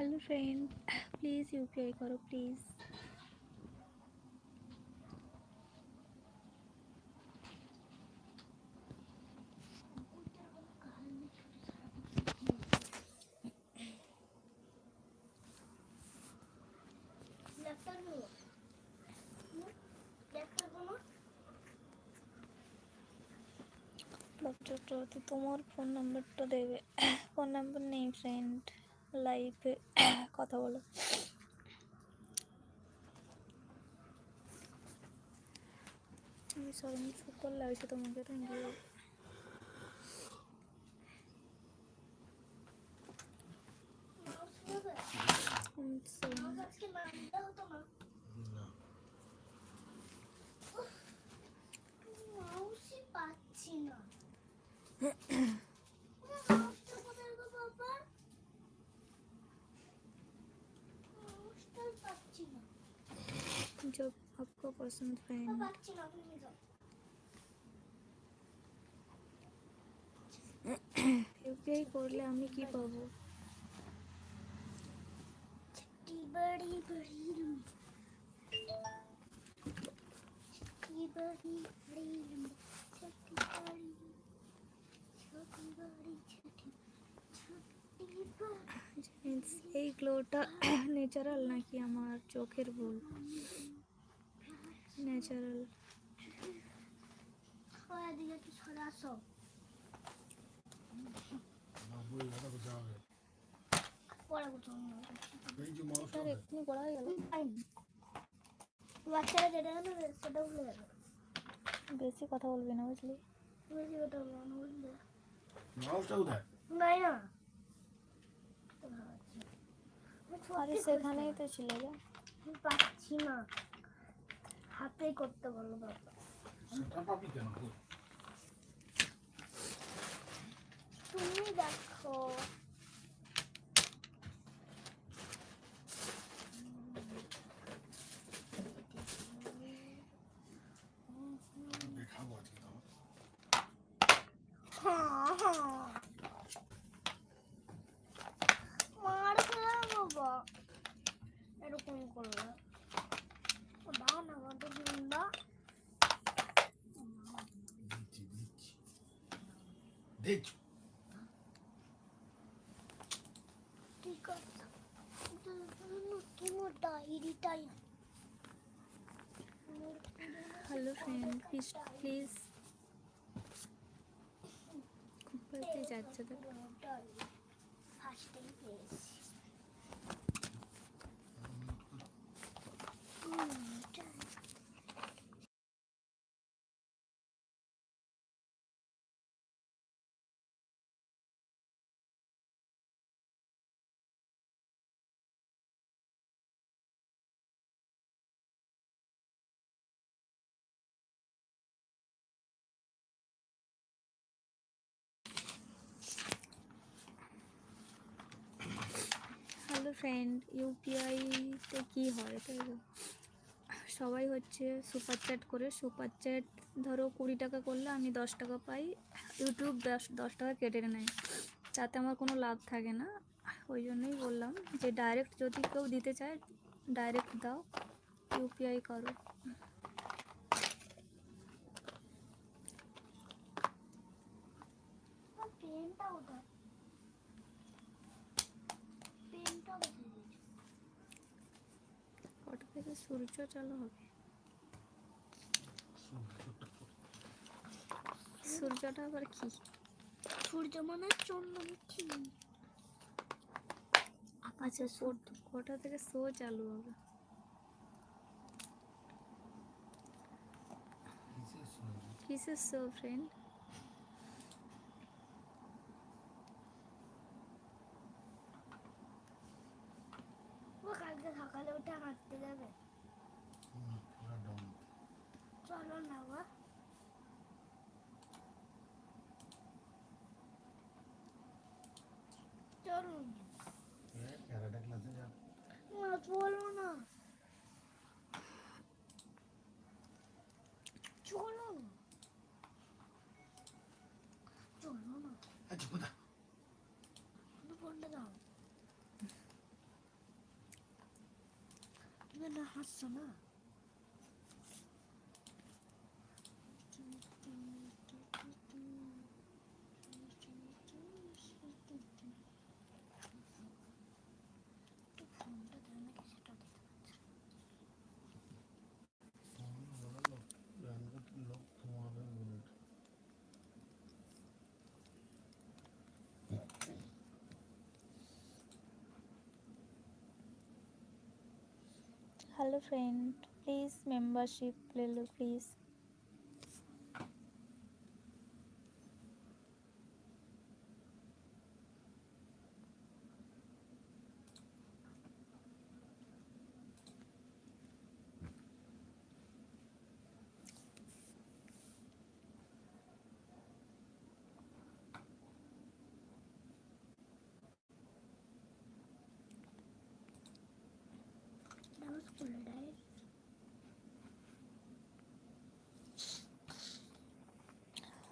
Hello friend, please UPI करो please. তো তোমার ফোন নাম্বারটা দেবে। ফোন নাম্বার নেই ফ্রেন্ড, লাইভে কথা বলো। আমি সরি সুন্দর লাগছে তোমাকে, থ্যাংক ইউ। जब आपको पसंद फ्रेंड ইউপিআই করলে আমি কি পাবো? এই গ্লোটা ন্যাচারাল নাকি আমার চোখের ভুল? ন্যাচারাল। এক্ষুনি পড়া হয়ে গেল। বাচ্চারা যেটা সেটা ভুলে গেল। বেশি কথা বলবি না বুঝলি? বেশি কথা বলবো না বুঝলি? মাউসটা কোথায়? নাই না। আরে সেখানেই তো ছিল যা। পাচ্ছি না, হাতেই করতে বলো বাবা। সেটা পাবি কেন? তুমি দেখো। দেখাবো আজকে তো। মার খেয়ে বাবা এরকম করলে দাও না আমাদের জিন্দা দেখ। ঠিক আছে, তোমার ডায়েরিটাই। হ্যালো ফ্রেন্ড, প্লিজ প্লিজ খুব বাড়িতে যাচ্ছে তো। ফার্স্ট টাইম পেয়েছি। হ্যালো ফ্রেন্ড, ইউপিআইতে কী হয় তাই তো? সবাই হচ্ছে সুপার চ্যাট করে। সুপার চ্যাট ধরো 20 টাকা করলে আমি 10 টাকা পাই। ইউটিউব 10 টাকা কেটে নেয়, তাতে আমার কোনো লাভ থাকে না। ওই জন্যই বললাম যে ডাইরেক্ট যদি কেউ দিতে চায় ডাইরেক্ট দাও, ইউপিআই করো। কটা থেকে সূর্য চালু হবে? সূর্যটা আবার কি? সূর্য মানে চন্দ্রমুখী। আচ্ছা, কটা থেকে শো চালু হবে? কিসের শো ফ্রেন্ড? কালকে সকালে উঠে হাঁটতে যাবে? চলো না গো, চলো বলো না, চলো চলো না। ফোনটা দাও। না হাসছো না। हेलो फ्रेंड, प्लीज़ मेंबरशिप ले लो please.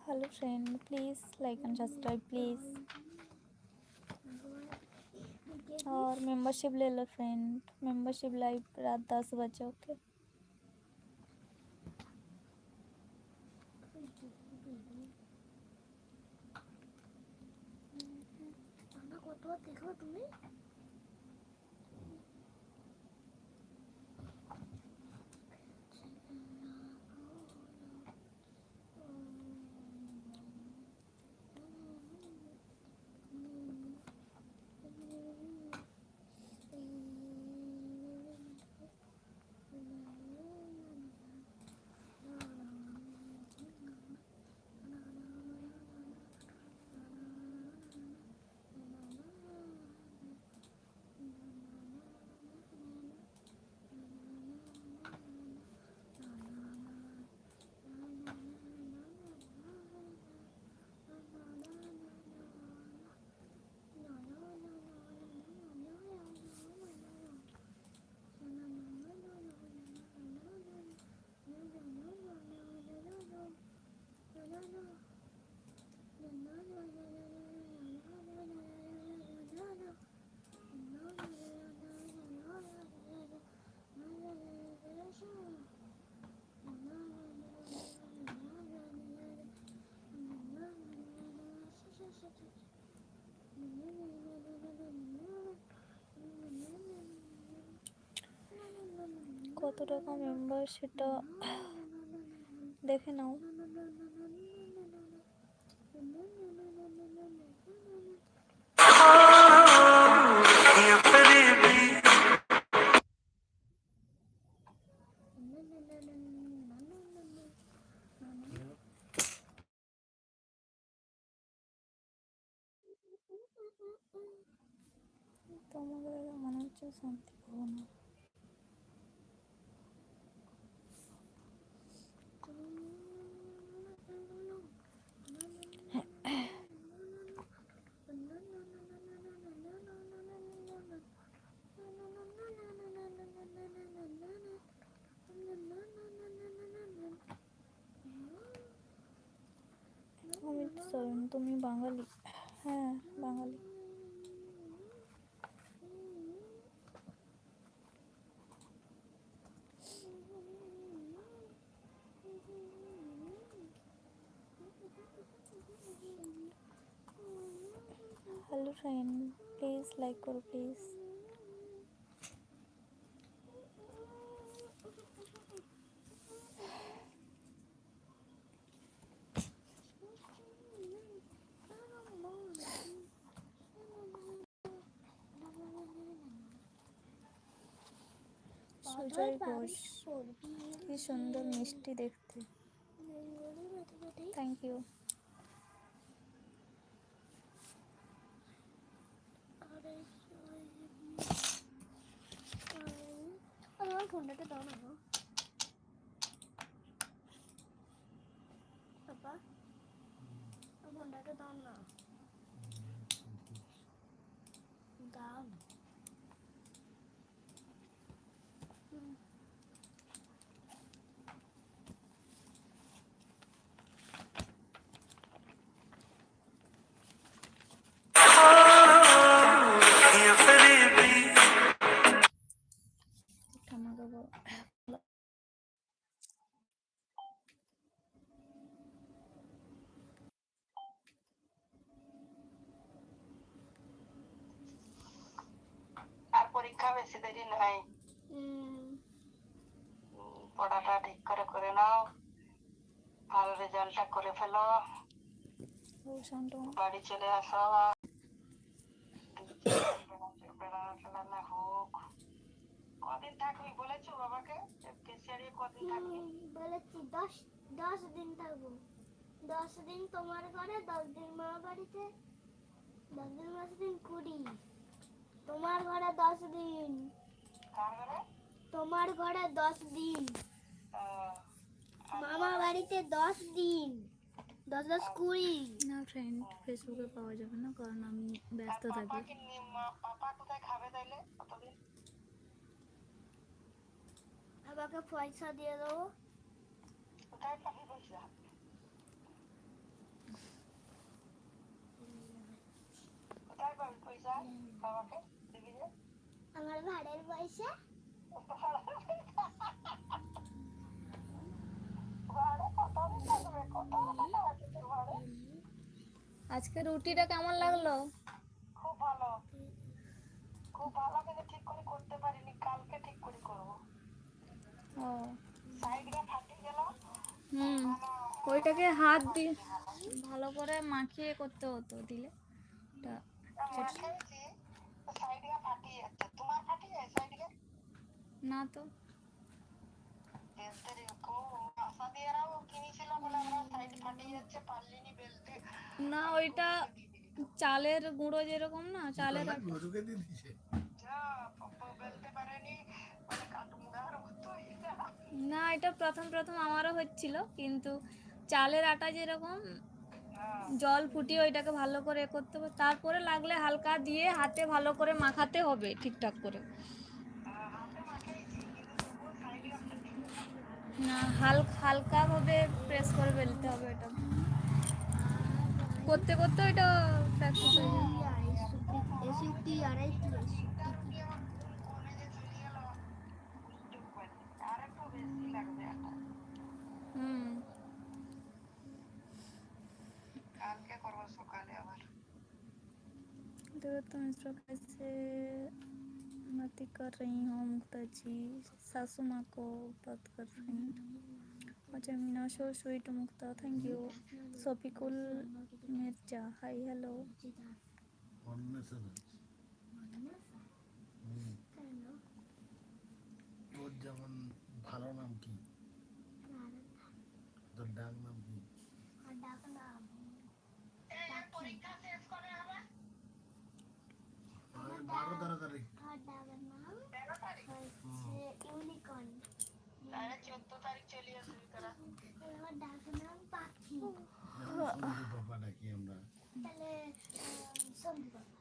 Hello friend, please like and subscribe please. और मेंबरशिप ले लो फ्रेंड, मेंबरशिप लाइव रात 10 बजे। ओके কত দেখো তুমি? কত টাকা মেম্বার সেটা দেখে নাও। তোমাদের মনে হচ্ছে শান্তি পাবো না। অমিত সরেন, তুমি বাঙালি? হ্যাঁ বাঙালি। हेलो फ्रेंड, प्लीज़ लाइक करो प्लीज़। সুজয় ঘোষ, কি সুন্দর মিষ্টি দেখতে। Thank you. আমার ফোনটাকে দাও না গো পাপা, আমার ফোনটাকে দাও না, দাও না। জামা কাপড় আর পরীক্ষা বেশি দেরি নাই, পড়াটা ঠিক করে করে নাও, ভালো রেজাল্টটা করে ফেলো, বাড়ি চলে আসো, বেড়ানো হোক। কদিন থাকবি বলেছো বাবাকে? কেশিয়ারি কদিন থাকবি? বলেছি 10 দিন থাকবো। 10 দিন তোমার ঘরে, 10 দিন মা বাড়িতে, 10 দিন 10 দিন 20। তোমার ঘরে 10 দিন, কার ঘরে? তোমার ঘরে 10 দিন, মামা বাড়িতে 10 দিন, 10 10 20। না ফ্রেন্ড, ফেসবুকে পাওয়া যাবে না কারণ আমি ব্যস্ত থাকি। পাপা কোথায় খাবে তাইলে কতদিন? আমাকে পয়সা দিয়ে দেবো। কোথায় পাবি পয়সা? কোথায় পাবি পয়সা? বাবাকে দিবি যে? আমার ভাড়ার পয়সা। ভাড়া কতদিন থাকবে? কত টাকা আছে তোর ভাড়া? আজকে রুটিটা কেমন লাগলো? খুব ভালো, খুব ভালো, কিন্তু ঠিক করে করতে পারিনি, কালকে ঠিক করে করবো। ও সাইডটা ফাটিয়ে গেল। ওইটাকে হাত দিয়ে ভালো করে মাখিয়ে করতে হতো, দিলে ওটা মাখিয়েছি, সাইডটা ফাটিয়ে যাচ্ছে। তোমার ফাটিয়ে যায় সাইডটা? না তো। বেলতে আশা দিয়ে রাও কিনেছিলাম বলে আমরা সাইড ফাটিয়ে যাচ্ছে, পারলিনি বেলতে। না ওইটা চালের গুঁড়ো যেরকম না, চালের যা বেলতে পারেনি, মানে কাঠমুড়ার মতো। না, এটা প্রথম প্রথম আমারও হচ্ছিল, কিন্তু চালের আটা যেরকম জল ফুটিয়ে ওইটাকে ভালো করে করতে হবে, তারপরে লাগলে হালকা দিয়ে হাতে ভালো করে মাখাতে হবে ঠিকঠাক করে। না, হালকা ভাবে প্রেস করে বেলতে হবে, এটা করতে করতে ওইটা প্র্যাকটিস হয়ে যাবে। এসুটি আড়াইটি আর একটু বেশি লাগবে আটা। কালকে করবো সকালে আবার। देखो तुम इस प्रकार से मती कर रही हो मुक्ता जी, सासू माँ को बात कर रही हूँ। अच्छा Meena so sweet Mukta, thank you. Sofikul Mirza, hi hello. তোর যেমন ভালো নাম কি, তোর ডাক নাম কি? পরীক্ষা শেষ করে হবে আরে 12 তাড়াতাড়ি। ইউনিকর্ন। তাহলে 14 তারিখ চলে আসবি তোরা। আমার ডাক নাম পাখি। সন্ধি পাপা ডাকি আমরা। তাহলে সন্ধি বাবা।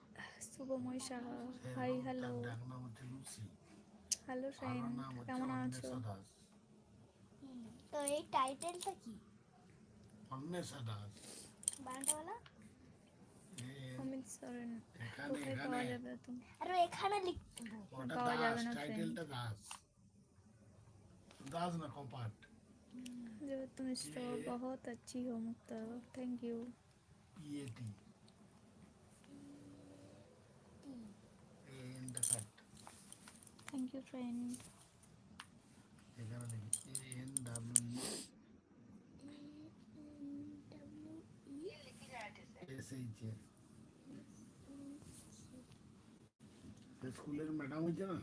Shubhomoy Saha, hi hello. তার ডাক নাম হচ্ছে লুসি, হ্যালো ভালো ফ্রেন্ড, নাম হচ্ছে কেমন আছো? অন্বেষা দাস। তো এই টাইটেলটা কি? অন্বেষা দাস। বানানটা বলো। অমিত সরেন, এখানে কোথায় পাওয়া যাবে তুমি? আর এখানে লিখতে হবে। ওটা পাওয়া যাবে দাস, না টাইটেলটা দাস, দাস না কপাট। जो तुम स्टो बहुत अच्छी हो मुक्ता, थैंक यू। পিএটি এন্ড কাট, थैंक यू फ्रेंड। এখানে লিখি N W S H A. স্কুলের ম্যাডাম হয়েছে না,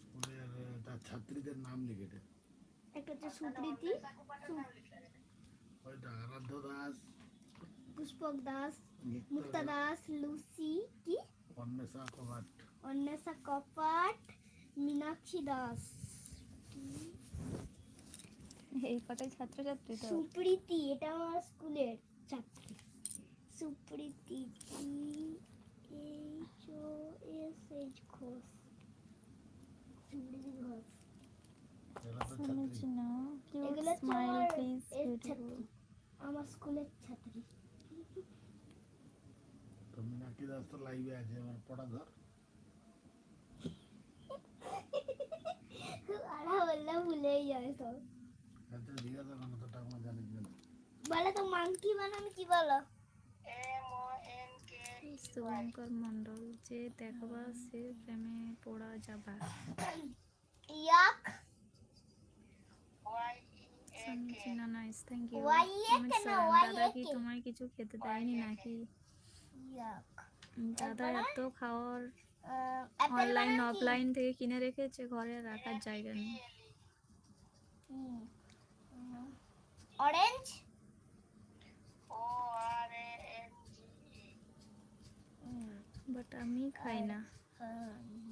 স্কুলের তার ছাত্রীদের নাম লিখে দে। একটা হচ্ছে সুপ্রীতি, ওইটা আরাধ্য দাস, পুষ্পক দাস, মুক্তা দাস, লুসি কি, অন্বেষা কপাট, অন্বেষা কপাট, মীনাক্ষী দাস, এই কটাই ছাত্রছাত্রী তো। সুপ্রীতি, এটা আমার স্কুলের ছাত্রী। সুপ্রীতি HOSH ঘোষ, সুপ্রীতি ঘোষ। এরা তো ছাত্রী। समझना এগুলো क्यूट হচ্ছে स्माइल আমার प्लीज এর ब्यूटीफुल। ছাত্রী, আমার স্কুলের ছাত্রী। তো মীনাক্ষী দাস তো লাইভে আছে, আমার পড়া ধর। তো এত দিয়ে দেবো না তো ঠাকুমা জানিস না। বলে তো মাংকি বানানো কি বলো? MONKEY শুভঙ্কর মণ্ডল, যে দেখবা সে প্রেমে পড়া যাবা। ইয়াক সঞ্চিনা নাইস, থ্যাংক ইউ। ওয়াইয়ে অমিত কেন, সোরেন, ওয়াইয়ে দাদা কি কে? তোমায় কিছু খেতে দেয়নি নাকি? ইয়াক দাদা এত খাওয়ার অ্যাপেল অনলাইন বানান কি? অফলাইন থেকে কিনে রেখেছে, ঘরে রাখার জায়গা নেই। অরেঞ্জ ORANGE বাট আমি খাই না।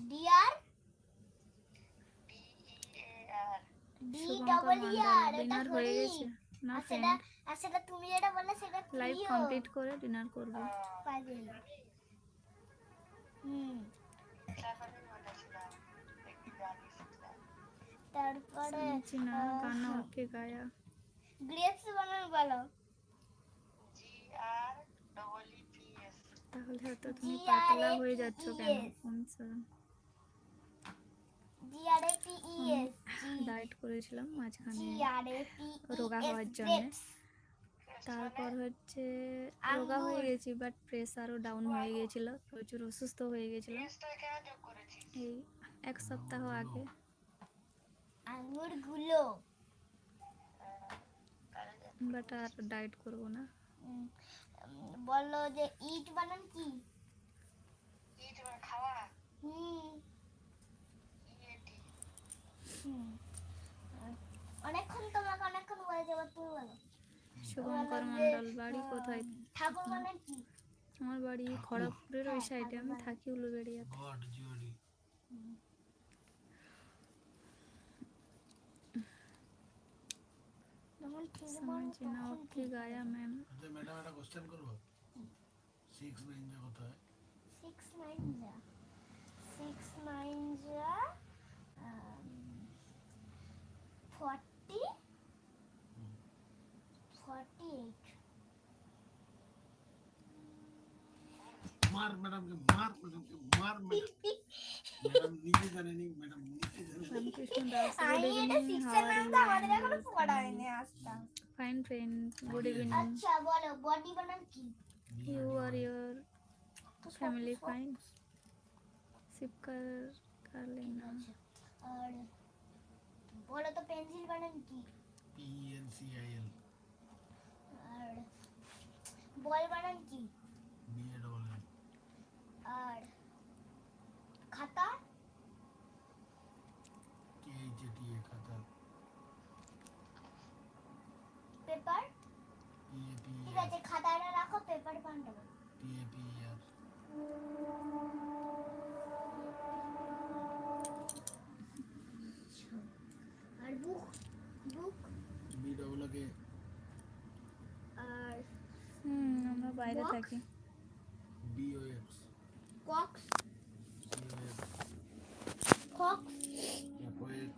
Dear DEAR D Shubhankar double Mondal, ইয়ার, এটা ডিনার হয়ে সরি। গেছে না আর ফ্রেন্ড? সেটা আর সেটা তুমি যেটা বললে সেটা লাইভ প্রিয় কমপ্লিট করে ডিনার করবে। পাগল। তারপরে বলেছিলাম একটু গালি শিখলাম তারপরে সঞ্চিনা গানা ওকে গায়া। গ্রেপস বানানো বলো। GREEPS তাহলে হয়তো তুমি পাতলা হয়ে যাচ্ছ কেন? GRAPES ডায়েট করেছিলাম মাঝখানে GRAPES রোগা হওয়ার জন্য। তারপর হচ্ছে রোগা হয়ে গেছি, বাট প্রেশারও ডাউন হয়ে গেছিল, প্রচুর অসুস্থ হয়ে গেছিলাম টেস্টটা কেন যোগ করেছিস এই 1 সপ্তাহ আগে। আঙ্গুর গুলো বাট আর ডায়েট করব না। বলো যে ইট বানান কি? ইট মানে খাওয়া হুম EAT হুম। অনেকক্ষণ তোমাকে অনেকক্ষণ বলে যাবো, তুমি বলো। শুভঙ্কর মণ্ডল, বাড়ি কোথায়? ঠাকুর বানান কি? আমার বাড়ি খড়গপুরের ওই সাইডে, আমি থাকি উলুবেড়িয়াতে। God GOD. যেমন ঠিক বলো সঞ্চিনা তখন ওকে ঠিক গায়া ম্যাম। আচ্ছা ম্যাডাম একটা কোশ্চেন করবো। 6 9 কত হয়? 6 9 যা 6 9 যা 40 48 মার ম্যাডামকে মার ম্যাডামকে মার ম্যাডাম নিজে জানেনি ম্যাডাম নিজে জানেনি। রামকৃষ্ণ দাস, গুড আমি এটা ইভিনিং, 6 হাউ এর আর নাম তো আমাদের এখনো পড়া হয়নি আসতাম। Fine friend, good evening. আচ্ছা বলো বডি বানান কি? You are your family fine? শিবকার কালেনা। আর বলো তো পেন্সিল বানান কি? PENCIL আর বল বানান কি? BALL আর খাতা KHATA খাতা পেপার। ঠিক আছে PAPER খাতাটা রাখো, পেপার বানাবো। PAPER আর বুক বুক BAAK আর আমরা বাইরে Box? থাকি। BOX cox COX cox FOX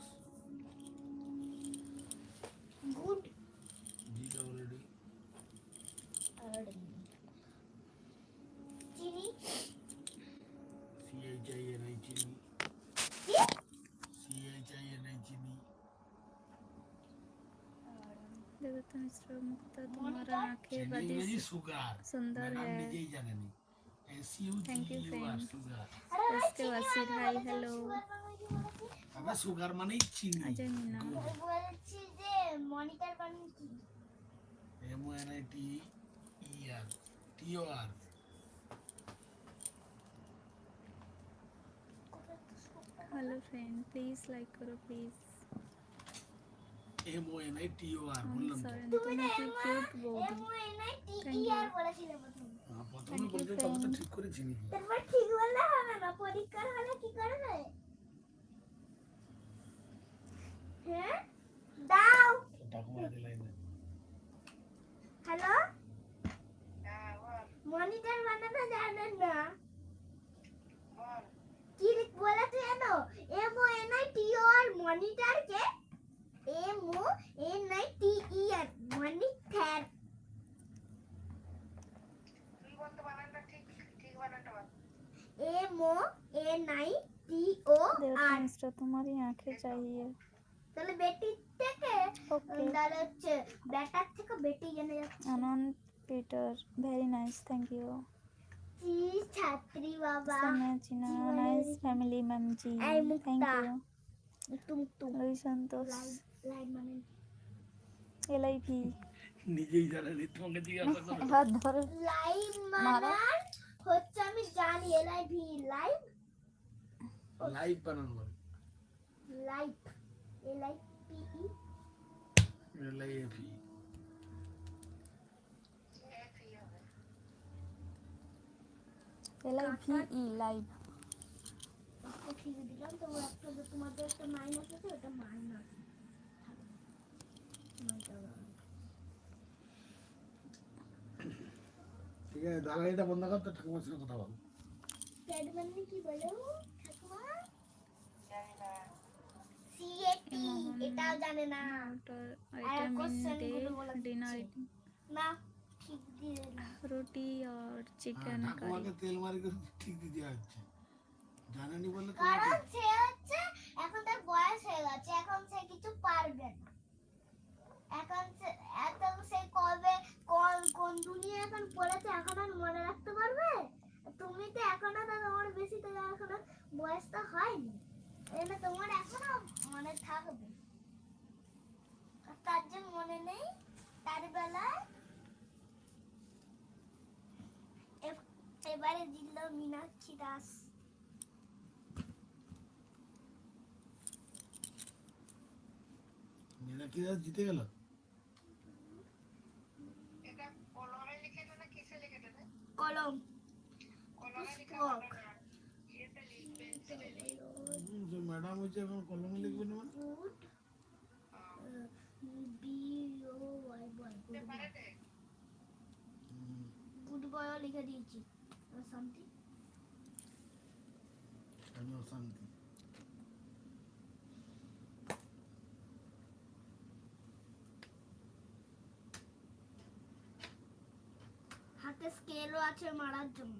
good GWD আর চিনি CHINI চিনি কি? CHINI চিনি देवता मिश्रा मुक्ता, तुम्हारा Monitor? आंखें চিনি बड़ी ইংরেজি সুগার सुंदर ম্যাডাম है। নিজেই জানেনি Thank you, SUGAR friend. Sugar আরে ভাই এসকে চিনি ওয়াসির, বানাবো হাই বলেছি, হ্যালো। sugar বানাবো কি বলেছি? আমরা সুগার মানেই চিনি अजय मीना, আমি বলছি যে মনিটর বানান কি? MONITER TOR hello friend, please like करो प्लीज। MONITOR अमित বললাম তো सोरेन, তুমি না तुम्हें की क्यूट बॉडी। MONITER বলেছিলে প্রথমে। প্রথমে বলতে তো আমি তো ঠিক করেছি নাকি তারপর ঠিক বললে হবে না, পরীক্ষার হলে কি করবে? হ্যাঁ দাও। ঠাকুমা দিলাই না হ্যালো হ্যাঁ বল মনিটর বানানো জানেন না? বল কি বলে তুই জানো? MONITER মনিটর কে MONITER মনিটর। তুই বলতে বানানটা ঠিক ঠিক বানানটা বল देवता MONITOR मिश्रा, तुम्हारी आंखें चाहिए। তাহলে বেটির থেকে ওকে তাহলে হচ্ছে ব্যাটার থেকে বেটি জেনে যাচ্ছে। Anand Peter very nice thank you কি ছাত্রী বাবা। Samachina, nice family, ma'am ji. এই Thank মুক্তা। you. তুম তুম Luis Santos, লাইন মানে LIV. নিজেই জানেনি তোমাকে জিজ্ঞাসা করো। এবার ধরো লাইভ মারো। মানে হচ্ছে আমি জানি LIV লাইভ লাইভ বানানো বলে। Live LIPE LIFE LIVE, live. ঠিক দিলাম তো একটা তোমাদের একটা মাইনাস আছে ওটা মাইনাস ঠিক আছে দালালিটা বন্ধ কর তো ঠাকুমার সঙ্গে কথা বল। ক্যাডম্যান কি বলো ঠাকুমা? জানি না। CAT এটাও জানে না। Water, আর vitamin question day, গুলো বলা dinner, যাচ্ছে। না ঠিক দিয়ে দিলাম। roti or chicken ঠাকুমাকে curry. তেল মারি করে ঠিক দিয়ে দেওয়া হচ্ছে জানেনি বলে কারণ তোমাকে সে হচ্ছে এখন তার বয়স হয়ে গেছে এখন সে কিছু পারবে না এখন সে এত সে কবে কোন কোন দুনিয়া এখন পড়েছে এখন আর মনে রাখতে পারবে তুমি তো এখনো তো তোমার বেশি তো এখনো বয়স তো হয়নি এটা তোমার এখনো মনে থাকবে আর তার যে মনে নেই তার বেলায় এবারে জিতল মীনাক্ষী দাস মীনাক্ষী দাস জিতে গেল। এটা কলমে লিখে দেবে না কিসে লিখে দেবে? কলম কলমে লিখে পুষ্পক। হবে না। ইয়েতে লিখবে, পেন্সিলে লিখবে। তো ম্যাডাম হচ্ছে এখন কলমে লিখবে না মানে গুড BOY বয় লিখতে পারে না? গুড বয় লিখে দিয়েছি সামথিং আমিও শান্তি হাতে স্কেলও আছে মারার জন্য